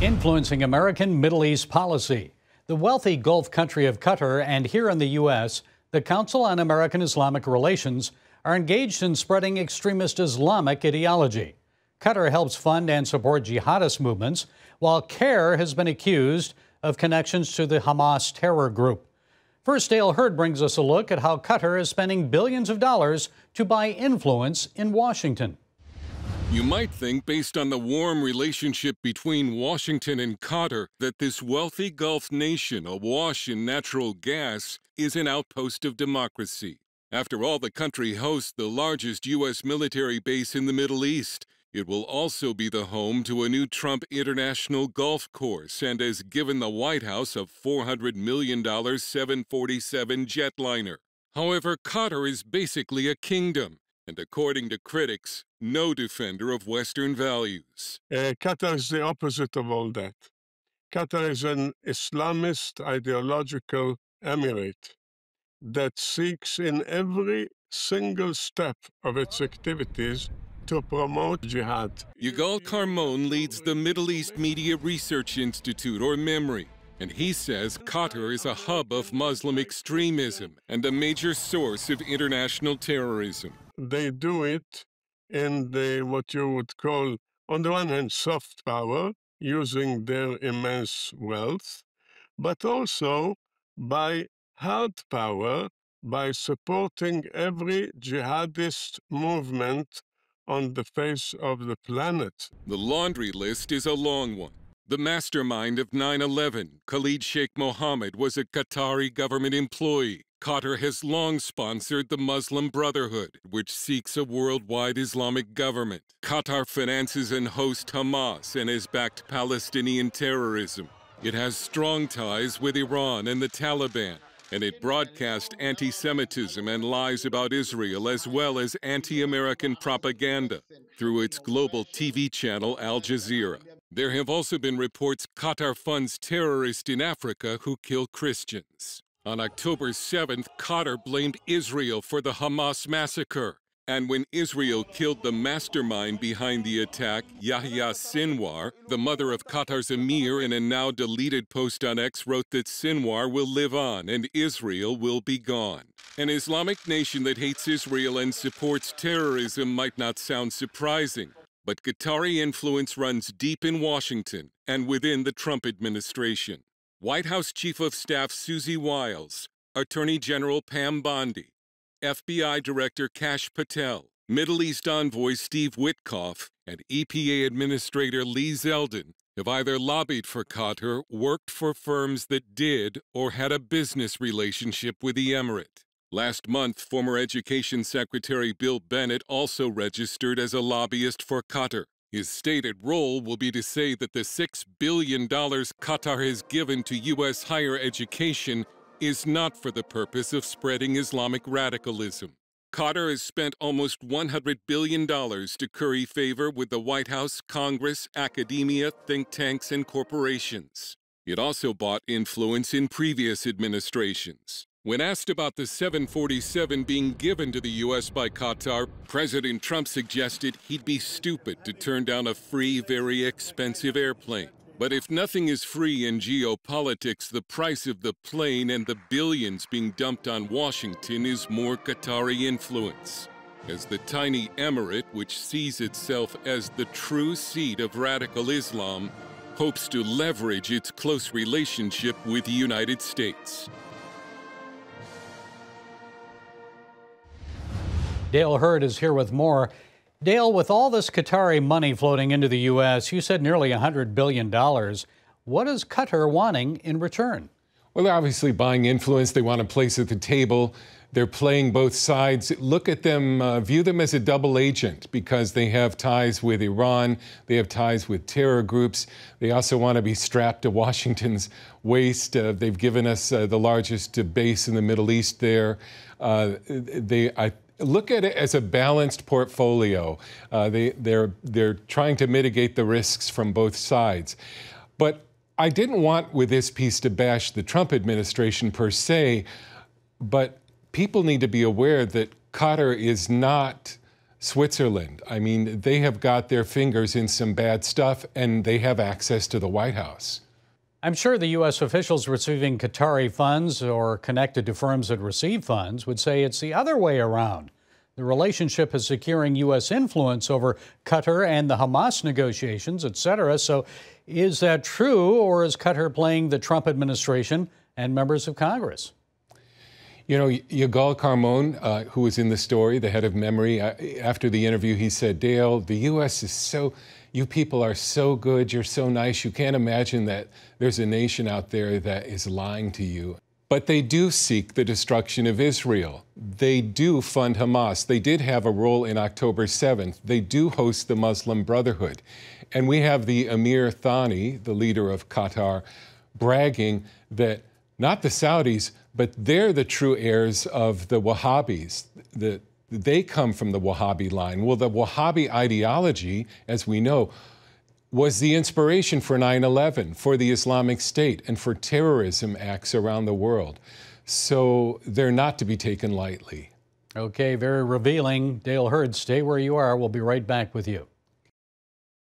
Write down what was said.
Influencing American Middle East policy. The wealthy Gulf country of Qatar and here in the U.S., the Council on American Islamic Relations are engaged in spreading extremist Islamic ideology. Qatar helps fund and support jihadist movements, while CARE has been accused of connections to the Hamas terror group. First, Dale Hurd brings us a look at how Qatar is spending billions of dollars to buy influence in Washington. You might think, based on the warm relationship between Washington and Qatar, that this wealthy Gulf nation, awash in natural gas, is an outpost of democracy. After all, the country hosts the largest U.S. military base in the Middle East. It will also be the home to a new Trump International Golf Course and has given the White House a $400 million 747 jetliner. However, Qatar is basically a kingdom, and according to critics, no defender of Western values. Qatar is the opposite of all that. Qatar is an Islamist ideological emirate that seeks in every single step of its activities to promote jihad. Yigal Carmon leads the Middle East Media Research Institute, or MEMRI, and he says Qatar is a hub of Muslim extremism and a major source of international terrorism. They do it in what you would call, on the one hand, soft power, using their immense wealth, but also by hard power, by supporting every jihadist movement on the face of the planet. The laundry list is a long one. The mastermind of 9/11, Khalid Sheikh Mohammed, was a Qatari government employee. Qatar has long sponsored the Muslim Brotherhood, which seeks a worldwide Islamic government. Qatar finances and hosts Hamas and has backed Palestinian terrorism. It has strong ties with Iran and the Taliban, and it broadcasts anti-Semitism and lies about Israel as well as anti-American propaganda through its global TV channel Al Jazeera. There have also been reports Qatar funds terrorists in Africa who kill Christians. On October 7th, Qatar blamed Israel for the Hamas massacre. And when Israel killed the mastermind behind the attack, Yahya Sinwar, the mother of Qatar's emir, in a now-deleted post on X, wrote that Sinwar will live on and Israel will be gone. An Islamic nation that hates Israel and supports terrorism might not sound surprising, but Qatari influence runs deep in Washington and within the Trump administration. White House Chief of Staff Susie Wiles, Attorney General Pam Bondi, FBI Director Kash Patel, Middle East Envoy Steve Witkoff, and EPA Administrator Lee Zeldin have either lobbied for Qatar, worked for firms that did, or had a business relationship with the emirate. Last month, former Education Secretary Bill Bennett also registered as a lobbyist for Qatar. His stated role will be to say that the $6 billion Qatar has given to U.S. higher education is not for the purpose of spreading Islamic radicalism. Qatar has spent almost $100 billion to curry favor with the White House, Congress, academia, think tanks, and corporations. It also bought influence in previous administrations. When asked about the 747 being given to the U.S. by Qatar, President Trump suggested he'd be stupid to turn down a free, very expensive airplane. But if nothing is free in geopolitics, the price of the plane and the billions being dumped on Washington is more Qatari influence. As the tiny emirate, which sees itself as the true seat of radical Islam, hopes to leverage its close relationship with the United States. Dale Hurd is here with more. Dale, with all this Qatari money floating into the U.S., you said nearly $100 billion. What is Qatar wanting in return? Well, they're obviously buying influence. They want a place at the table. They're playing both sides. Look at them, view them as a double agent because they have ties with Iran. They have ties with terror groups. They also want to be strapped to Washington's waist. They've given us the largest base in the Middle East there. Look at it as a balanced portfolio. They're trying to mitigate the risks from both sides. But I didn't want with this piece to bash the Trump administration per se, but people need to be aware that Qatar is not Switzerland. I mean, they have got their fingers in some bad stuff, and they have access to the White House. I'm sure the U.S. officials receiving Qatari funds or connected to firms that receive funds would say it's the other way around. The relationship is securing U.S. influence over Qatar and the Hamas negotiations, etc. So is that true, or is Qatar playing the Trump administration and members of Congress? You know, Yigal Carmon, who was in the story, the head of memory, after the interview, he said, Dale, the U.S. is so, you people are so good, you're so nice, you can't imagine that there's a nation out there that is lying to you. But they do seek the destruction of Israel. They do fund Hamas. They did have a role in October 7th. They do host the Muslim Brotherhood. And we have the Emir Thani, the leader of Qatar, bragging that not the Saudis, but they're the true heirs of the Wahhabis. They come from the Wahhabi line. Well, the Wahhabi ideology, as we know, was the inspiration for 9/11, for the Islamic State, and for terrorism acts around the world. So they're not to be taken lightly. Okay, very revealing. Dale Hurd, stay where you are. We'll be right back with you.